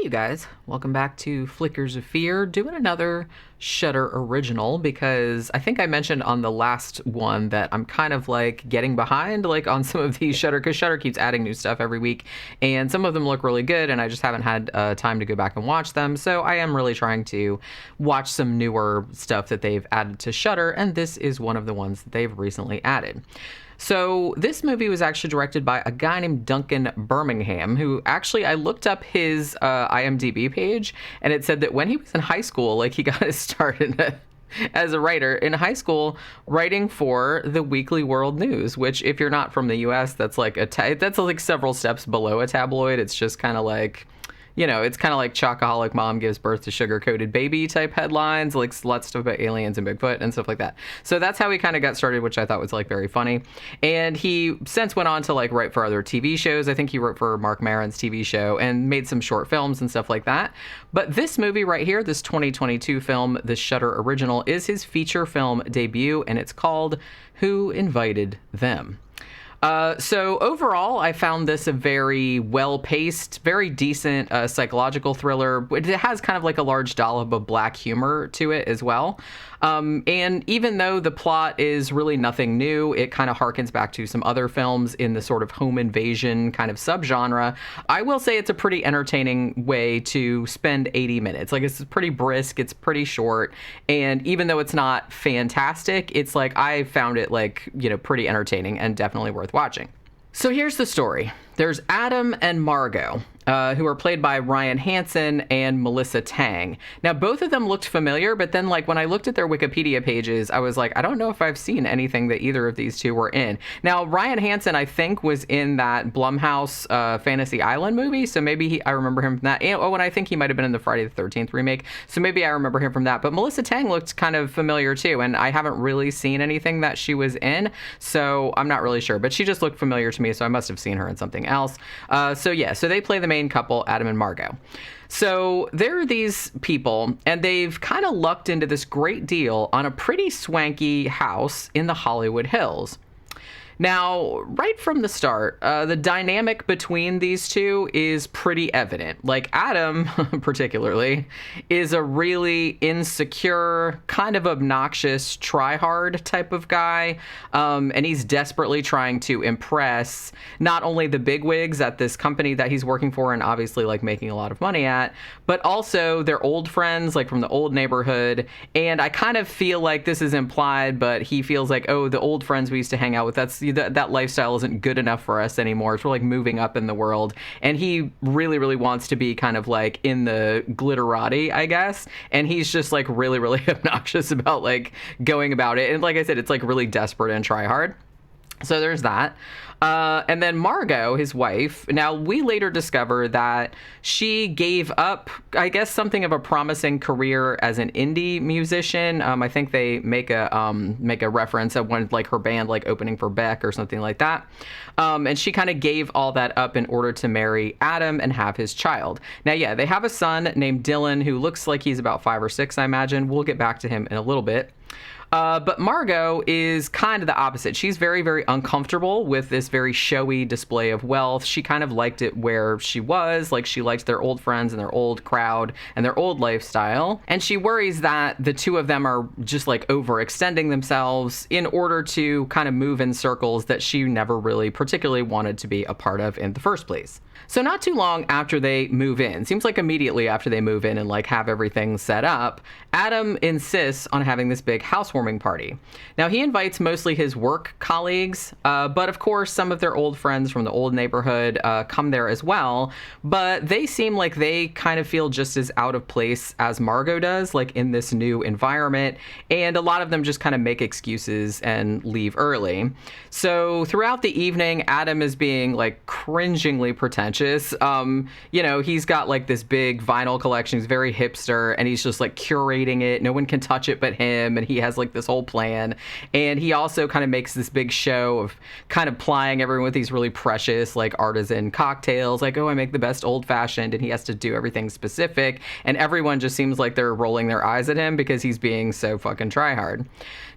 you guys, welcome back to Flickers of Fear, doing another Shudder original, because I think I mentioned on the last one that I'm kind of like getting behind like on some of these Shudder, because Shudder keeps adding new stuff every week, and some of them look really good, and I just haven't had time to go back and watch them, so I am really trying to watch some newer stuff that they've added to Shudder, and this is one of the ones that they've recently added. So this movie was actually directed by a guy named Duncan Birmingham, who actually, I looked up his IMDb page, and it said that when he was in high school, like he got his start as a writer in high school, writing for the Weekly World News, which if you're not from the US, that's like that's like several steps below a tabloid. It's just kind of like, you know, it's kind of like Chocoholic Mom Gives Birth to Sugar-Coated Baby type headlines, like lots of about aliens and Bigfoot and stuff like that. So that's how he kind of got started, which I thought was like very funny. And he since went on to like write for other TV shows. I think he wrote for Mark Maron's TV show and made some short films and stuff like that. But this movie right here, this 2022 film, this Shudder original, is his feature film debut, and it's called Who Invited Them? So overall, I found this a very well-paced, very decent psychological thriller. It has kind of like a large dollop of black humor to it as well. And even though the plot is really nothing new, it kind of harkens back to some other films in the sort of home invasion kind of subgenre. I will say it's a pretty entertaining way to spend 80 minutes. Like, it's pretty brisk, it's pretty short, and even though it's not fantastic, it's like I found it like, you know, pretty entertaining and definitely worth watching. So here's the story. There's Adam and Margot, who are played by Ryan Hansen and Melissa Tang. Now, both of them looked familiar, but then, like, when I looked at their Wikipedia pages, I was like, I don't know if I've seen anything that either of these two were in. Now, Ryan Hansen, I think, was in that Blumhouse Fantasy Island movie, so maybe I remember him from that. And I think he might have been in the Friday the 13th remake, so maybe I remember him from that. But Melissa Tang looked kind of familiar, too, and I haven't really seen anything that she was in, so I'm not really sure. But she just looked familiar to me, so I must have seen her in something else. So they play the main couple, Adam and Margot. So there are these people, and they've kind of lucked into this great deal on a pretty swanky house in the Hollywood Hills. Now, right from the start, the dynamic between these two is pretty evident. Like, Adam, particularly, is a really insecure, kind of obnoxious, try-hard type of guy, and he's desperately trying to impress not only the bigwigs at this company that he's working for and obviously, like, making a lot of money at, but also their old friends, like, from the old neighborhood, and I kind of feel like this is implied, but he feels like, oh, the old friends we used to hang out with, that lifestyle isn't good enough for us anymore. So we're like moving up in the world, and he really, really wants to be kind of like in the glitterati, I guess. And he's just like really, really obnoxious about like going about it. And like I said, it's like really desperate and try hard. So there's that. And then Margot, his wife, now we later discover that she gave up, I guess, something of a promising career as an indie musician. I think they make a reference of one, like her band, like opening for Beck or something like that. And she kind of gave all that up in order to marry Adam and have his child. Now, yeah, they have a son named Dylan who looks like he's about 5 or 6, I imagine. We'll get back to him in a little bit. But Margot is kind of the opposite. She's very, very uncomfortable with this very showy display of wealth. She kind of liked it where she was. Like, she liked their old friends and their old crowd and their old lifestyle. And she worries that the two of them are just like overextending themselves in order to kind of move in circles that she never really particularly wanted to be a part of in the first place. So not too long after they move in, seems like immediately after they move in and like have everything set up, Adam insists on having this big housewarming party. Now, he invites mostly his work colleagues, but of course some of their old friends from the old neighborhood come there as well, but they seem like they kind of feel just as out of place as Margot does, like in this new environment, and a lot of them just kind of make excuses and leave early. So throughout the evening, Adam is being like cringingly pretentious. You know, he's got like this big vinyl collection. He's very hipster, and he's just like curating it. No one can touch it but him. And he has like like this whole plan. And he also kind of makes this big show of kind of plying everyone with these really precious like artisan cocktails, like, oh, I make the best old fashioned, and he has to do everything specific. And everyone just seems like they're rolling their eyes at him because he's being so fucking try hard.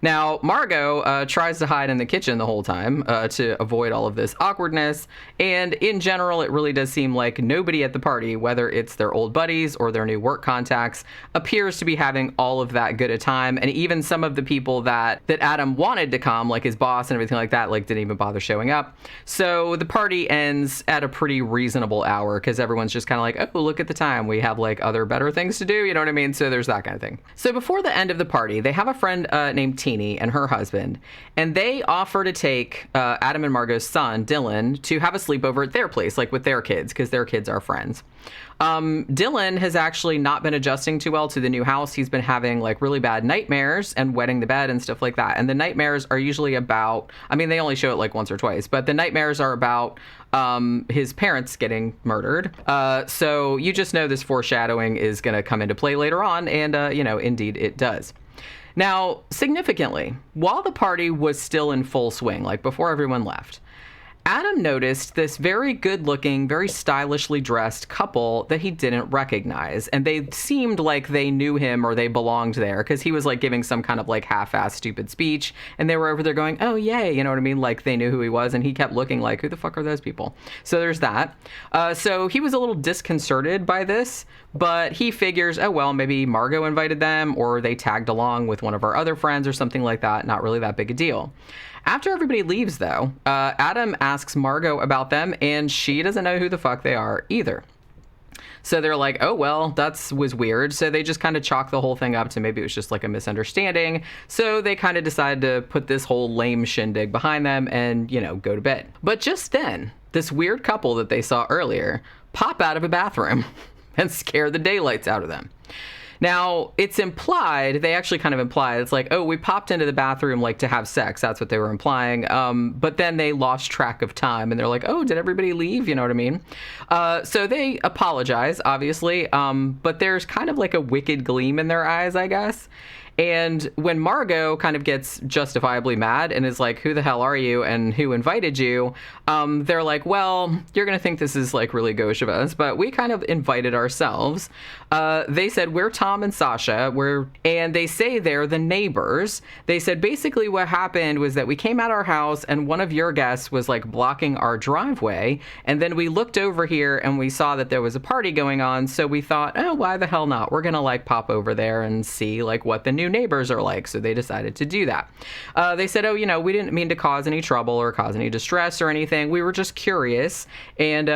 Now, Margot tries to hide in the kitchen the whole time to avoid all of this awkwardness. And in general, it really does seem like nobody at the party, whether it's their old buddies or their new work contacts, appears to be having all of that good a time. And even some of the people that Adam wanted to come, like his boss and everything like that, like didn't even bother showing up. So the party ends at a pretty reasonable hour because everyone's just kind of like, oh, look at the time. We have like other better things to do. You know what I mean? So there's that kind of thing. So before the end of the party, they have a friend named Teeny and her husband, and they offer to take Adam and Margot's son, Dylan, to have a sleepover at their place, like with their kids, because their kids are friends. Dylan has actually not been adjusting too well to the new house. He's been having like really bad nightmares and wetting the bed and stuff like that. And the nightmares are usually about, I mean, they only show it like once or twice, but the nightmares are about his parents getting murdered. So you just know this foreshadowing is going to come into play later on. And, indeed it does. Now, significantly, while the party was still in full swing, like before everyone left, Adam noticed this very good-looking, very stylishly dressed couple that he didn't recognize. And they seemed like they knew him or they belonged there because he was like giving some kind of like half-assed stupid speech. And they were over there going, oh, yay, you know what I mean? Like they knew who he was. And he kept looking like, who the fuck are those people? So there's that. So he was a little disconcerted by this. But he figures, oh, well, maybe Margot invited them or they tagged along with one of our other friends or something like that. Not really that big a deal. After everybody leaves, though, Adam asks Margot about them, and she doesn't know who the fuck they are either. So they're like, oh, well, was weird. So they just kind of chalk the whole thing up to maybe it was just like a misunderstanding. So they kind of decide to put this whole lame shindig behind them and, go to bed. But just then, this weird couple that they saw earlier pop out of a bathroom and scare the daylights out of them. Now, it's implied, they actually kind of imply, it's like, oh, we popped into the bathroom like to have sex. That's what they were implying. But then they lost track of time and they're like, oh, did everybody leave? You know what I mean? So they apologize, obviously. But there's kind of like a wicked gleam in their eyes, I guess. And when Margot kind of gets justifiably mad and is like, who the hell are you and who invited you? They're like, well, you're going to think this is like really gauche of us, but we kind of invited ourselves. They said, we're Tom and Sasha. And they say they're the neighbors. They said basically what happened was that we came out our house and one of your guests was like blocking our driveway. And then we looked over here and we saw that there was a party going on. So we thought, oh, why the hell not? We're going to like pop over there and see like what the new neighbors are like. So they decided to do that. They said, oh, we didn't mean to cause any trouble or cause any distress or anything. We were just curious. And,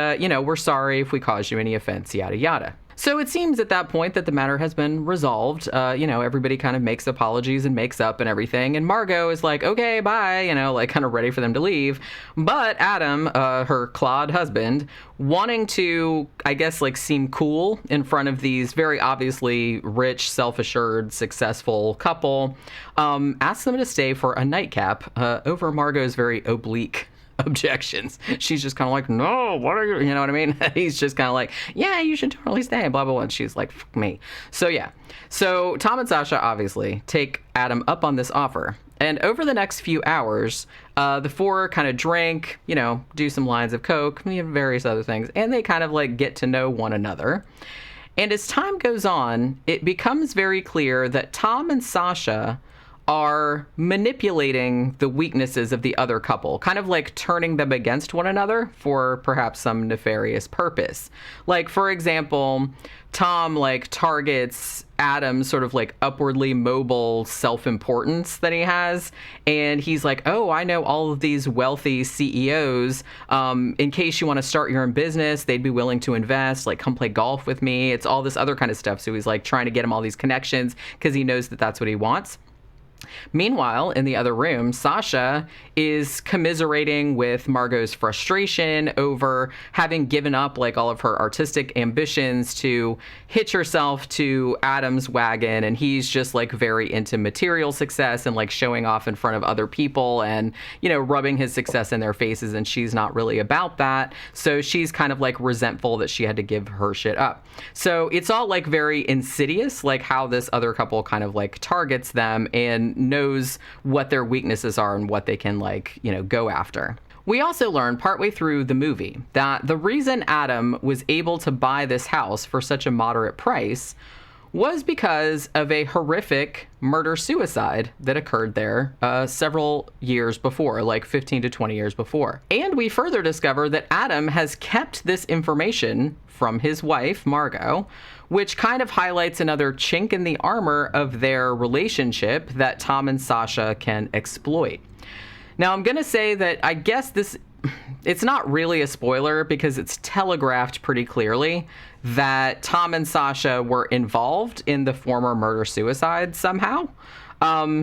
we're sorry if we caused you any offense, yada, yada. So it seems at that point that the matter has been resolved. Everybody kind of makes apologies and makes up and everything. And Margot is like, okay, bye, like kind of ready for them to leave. But Adam, her Claude husband, wanting to, I guess, like seem cool in front of these very obviously rich, self-assured, successful couple, asks them to stay for a nightcap over Margot's very oblique objections. She's just kind of like, no, what are you know what I mean? He's just kind of like, yeah, you should totally stay, blah, blah, blah. And she's like, fuck me. So yeah. So Tom and Sasha obviously take Adam up on this offer. And over the next few hours, the four kind of drink, do some lines of coke, various other things. And they kind of like get to know one another. And as time goes on, it becomes very clear that Tom and Sasha are manipulating the weaknesses of the other couple, kind of like turning them against one another for perhaps some nefarious purpose. Like, for example, Tom like targets Adam's sort of like upwardly mobile self-importance that he has. And he's like, oh, I know all of these wealthy CEOs. In case you want to start your own business, they'd be willing to invest, like come play golf with me. It's all this other kind of stuff. So he's like trying to get him all these connections because he knows that that's what he wants. Meanwhile, in the other room, Sasha is commiserating with Margot's frustration over having given up like all of her artistic ambitions to hitch herself to Adam's wagon. And he's just like very into material success and like showing off in front of other people and, rubbing his success in their faces. And she's not really about that. So she's kind of like resentful that she had to give her shit up. So it's all like very insidious, like how this other couple kind of like targets them. And and knows what their weaknesses are and what they can, like, you know, go after. We also learned partway through the movie that the reason Adam was able to buy this house for such a moderate price was because of a horrific murder-suicide that occurred there several years before, like 15 to 20 years before. And we further discover that Adam has kept this information from his wife, Margot, which kind of highlights another chink in the armor of their relationship that Tom and Sasha can exploit. Now, I'm going to say that I guess it's not really a spoiler because it's telegraphed pretty clearly that Tom and Sasha were involved in the former murder-suicide somehow.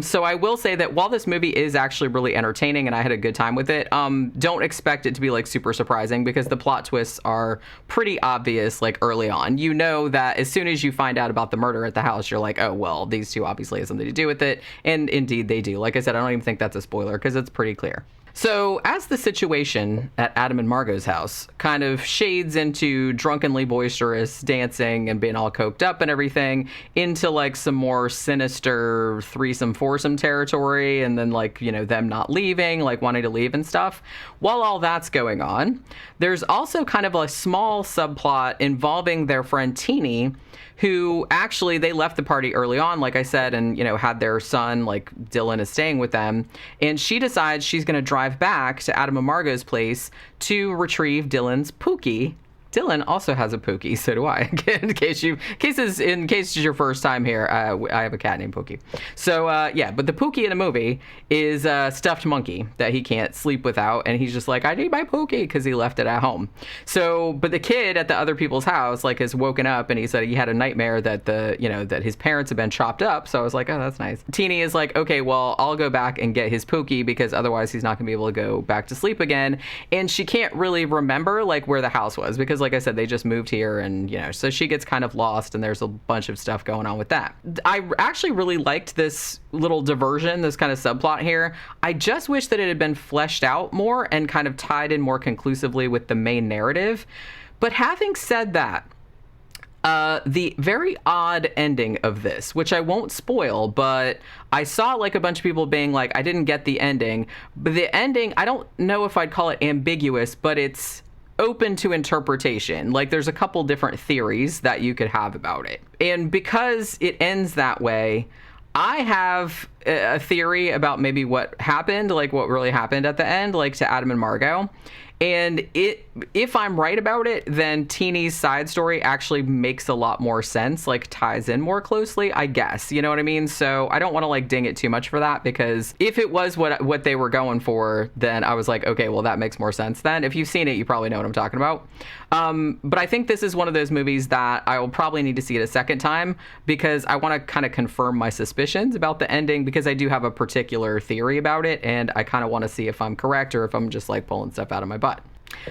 So I will say that while this movie is actually really entertaining and I had a good time with it, don't expect it to be like super surprising because the plot twists are pretty obvious like early on. You know that as soon as you find out about the murder at the house, you're like, oh, well, these two obviously have something to do with it. And indeed they do. Like I said, I don't even think that's a spoiler because it's pretty clear. So as the situation at Adam and Margot's house kind of shades into drunkenly boisterous dancing and being all coked up and everything into like some more sinister threesome foursome territory, and then like, you know, them not leaving, like wanting to leave and stuff. While all that's going on, there's also kind of a small subplot involving their friend Teeny, who actually, they left the party early on, like I said, and, you know, had their son, like Dylan is staying with them. And she decides she's going to drive back to Adam and Margot's place to retrieve Dylan's Pookie. Dylan also has a Pookie, so do I. in case it's your first time here, I have a cat named Pookie. So yeah, but the Pookie in the movie is a stuffed monkey that he can't sleep without, and he's just like, I need my Pookie, because he left it at home. So, but the kid at the other people's house like has woken up, and he said he had a nightmare that that his parents had been chopped up. So I was like, oh, that's nice. Teeny is like, okay, well, I'll go back and get his Pookie because otherwise he's not gonna be able to go back to sleep again. And she can't really remember like where the house was because, like I said, they just moved here, and, you know, so she gets kind of lost, and there's a bunch of stuff going on with that. I actually really liked this little diversion, this kind of subplot here. I just wish that it had been fleshed out more and kind of tied in more conclusively with the main narrative. But having said that, the very odd ending of this, which I won't spoil, but I saw like a bunch of people being like, I didn't get the ending. But the ending, I don't know if I'd call it ambiguous, but it's open to interpretation. Like there's a couple different theories that you could have about it. And because it ends that way, I have a theory about maybe what happened, like what really happened at the end, like to Adam and Margot. And if I'm right about it, then Teeny's side story actually makes a lot more sense, like ties in more closely, I guess. You know what I mean? So I don't want to like ding it too much for that, because if it was what they were going for, then I was like, okay, well, that makes more sense then. If you've seen it, you probably know what I'm talking about. But I think this is one of those movies that I will probably need to see it a second time, because I want to kind of confirm my suspicions about the ending, because I do have a particular theory about it, and I kind of want to see if I'm correct or if I'm just like pulling stuff out of my butt.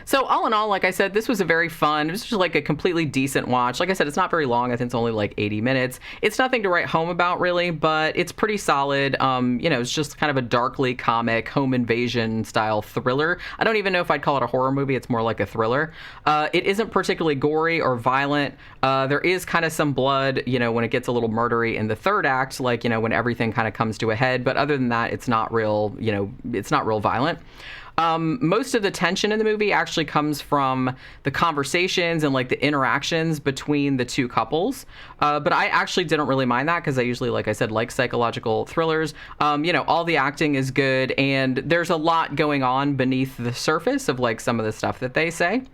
So all in all, like I said, this was a very fun, it was just like a completely decent watch. Like I said, it's not very long. I think it's only like 80 minutes. It's nothing to write home about really, but it's pretty solid. You know, it's just kind of a darkly comic home invasion style thriller. I don't even know if I'd call it a horror movie. It's more like a thriller. It isn't particularly gory or violent. There is kind of some blood, you know, when it gets a little murdery in the third act, like, you know, when everything kind of comes to a head. But other than that, it's not real, you know, it's not real violent. Most of the tension in the movie actually comes from the conversations and like the interactions between the two couples. But I actually didn't really mind that, because I usually, like I said, like psychological thrillers. You know, all the acting is good, and there's a lot going on beneath the surface of like some of the stuff that they say.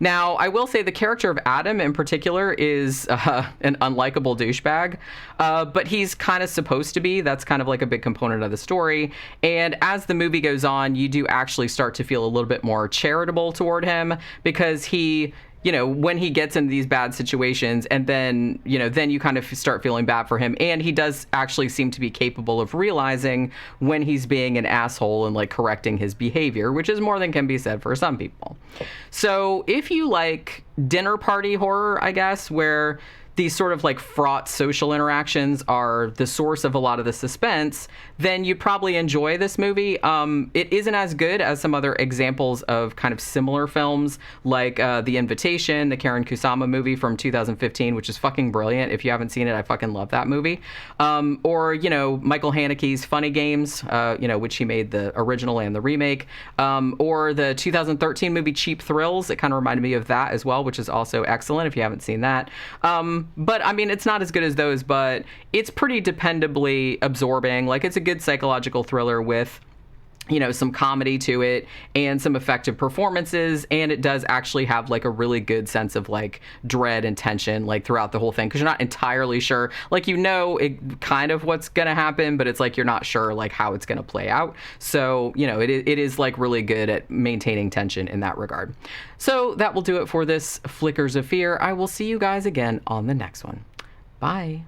Now, I will say the character of Adam in particular is an unlikable douchebag, but he's kind of supposed to be. That's kind of like a big component of the story. And as the movie goes on, you do actually start to feel a little bit more charitable toward him, because he, you know, when he gets into these bad situations, and then, you know, then you kind of start feeling bad for him. And he does actually seem to be capable of realizing when he's being an asshole and like correcting his behavior, which is more than can be said for some people. So if you like dinner party horror, I guess, where these sort of like fraught social interactions are the source of a lot of the suspense, then you'd probably enjoy this movie. It isn't as good as some other examples of kind of similar films, like The Invitation, the Karen Kusama movie from 2015, which is fucking brilliant. If you haven't seen it, I fucking love that movie. Or, you know, Michael Haneke's Funny Games, you know, which he made the original and the remake. Or the 2013 movie Cheap Thrills. It kind of reminded me of that as well, which is also excellent if you haven't seen that. But I mean, it's not as good as those, but it's pretty dependably absorbing. Like, it's a good psychological thriller with, you know, some comedy to it and some effective performances, and it does actually have like a really good sense of like dread and tension like throughout the whole thing, because you're not entirely sure, like, you know, it kind of what's gonna happen, but it's like you're not sure like how it's gonna play out. So, you know, it is like really good at maintaining tension in that regard. So that will do it for this Flickers of Fear. I will see you guys again on the next one. Bye.